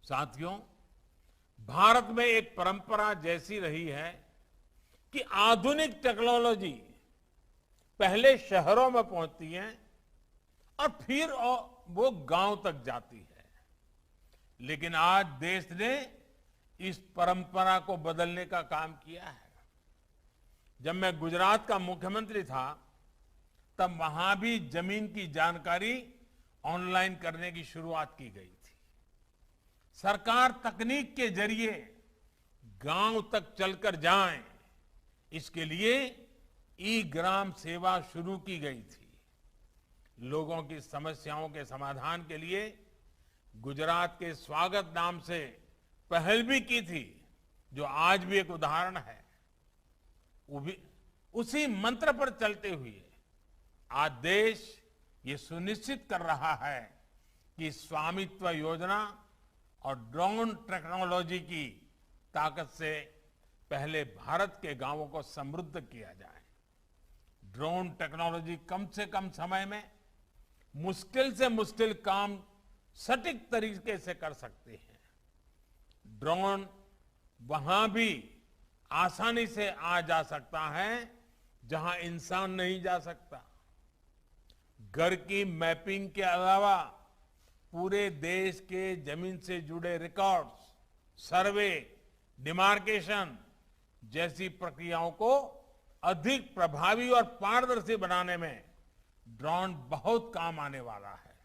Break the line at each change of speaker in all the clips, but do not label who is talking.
साथियों, भारत में एक परंपरा जैसी रही है कि आधुनिक टेक्नोलॉजी पहले शहरों में पहुंचती है और फिर वो गांव तक जाती है। लेकिन आज देश ने इस परंपरा को बदलने का काम किया है। जब मैं गुजरात का मुख्यमंत्री था, तब वहां भी जमीन की जानकारी ऑनलाइन करने की शुरुआत की गई थी। सरकार तकनीक के जरिए गांव तक चलकर जाए, इसके लिए ई ग्राम सेवा शुरू की गई थी। लोगों की समस्याओं के समाधान के लिए गुजरात के स्वागत नाम से पहल भी की थी, जो आज भी एक उदाहरण है। वो भी उसी मंत्र पर चलते हुए आज देश ये सुनिश्चित कर रहा है कि स्वामित्व योजना और ड्रोन टेक्नोलॉजी की ताकत से पहले भारत के गांवों को समृद्ध किया जाए। ड्रोन टेक्नोलॉजी कम से कम समय में मुश्किल से मुश्किल काम सटीक तरीके से कर सकते हैं। ड्रोन वहां भी आसानी से आ जा सकता है जहां इंसान नहीं जा सकता। घर की मैपिंग के अलावा पूरे देश के जमीन से जुड़े रिकॉर्ड्स, सर्वे, डिमार्केशन जैसी प्रक्रियाओं को अधिक प्रभावी और पारदर्शी बनाने में ड्रोन बहुत काम आने वाला है।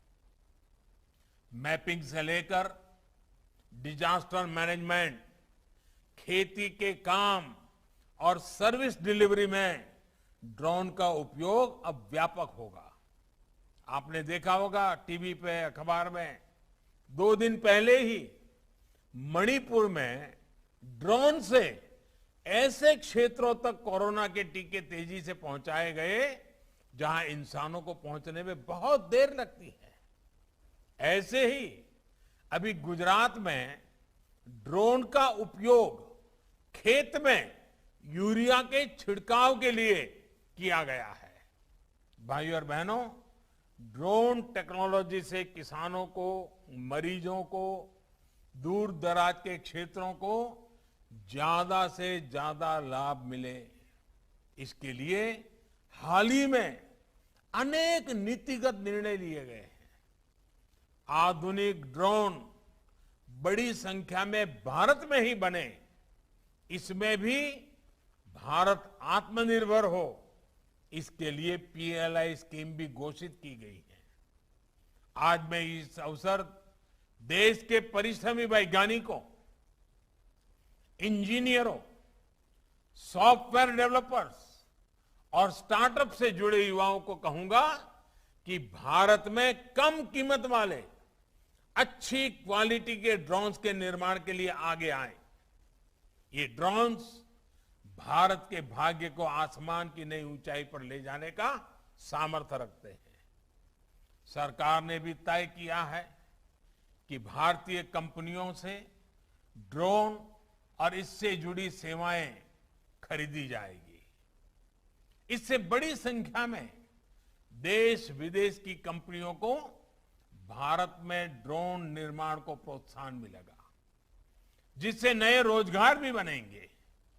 मैपिंग से लेकर डिजास्टर मैनेजमेंट, खेती के काम और सर्विस डिलीवरी में ड्रोन का उपयोग अब व्यापक होगा। आपने देखा होगा टीवी पे, अखबार में, 2 दिन पहले ही मणिपुर में ड्रोन से ऐसे क्षेत्रों तक कोरोना के टीके तेजी से पहुंचाए गए जहां इंसानों को पहुंचने में बहुत देर लगती है। ऐसे ही अभी गुजरात में ड्रोन का उपयोग खेत में यूरिया के छिड़काव के लिए किया गया है। भाइयों और बहनों, ड्रोन टेक्नोलॉजी से किसानों को, मरीजों को, दूर दराज के क्षेत्रों को ज्यादा से ज्यादा लाभ मिले, इसके लिए हाल ही में अनेक नीतिगत निर्णय लिए गए हैं। आधुनिक ड्रोन बड़ी संख्या में भारत में ही बने, इसमें भी भारत आत्मनिर्भर हो, इसके लिए पीएलआई स्कीम भी घोषित की गई है। आज मैं इस अवसर देश के परिश्रमी वैज्ञानिकों, इंजीनियरों, सॉफ्टवेयर डेवलपर्स और स्टार्टअप से जुड़े युवाओं को कहूंगा कि भारत में कम कीमत वाले अच्छी क्वालिटी के ड्रोन्स के निर्माण के लिए आगे आए। ये ड्रोन्स भारत के भाग्य को आसमान की नई ऊंचाई पर ले जाने का सामर्थ्य रखते हैं। सरकार ने भी तय किया है कि भारतीय कंपनियों से ड्रोन और इससे जुड़ी सेवाएं खरीदी जाएगी। इससे बड़ी संख्या में देश विदेश की कंपनियों को भारत में ड्रोन निर्माण को प्रोत्साहन मिलेगा, जिससे नए रोजगार भी बनेंगे।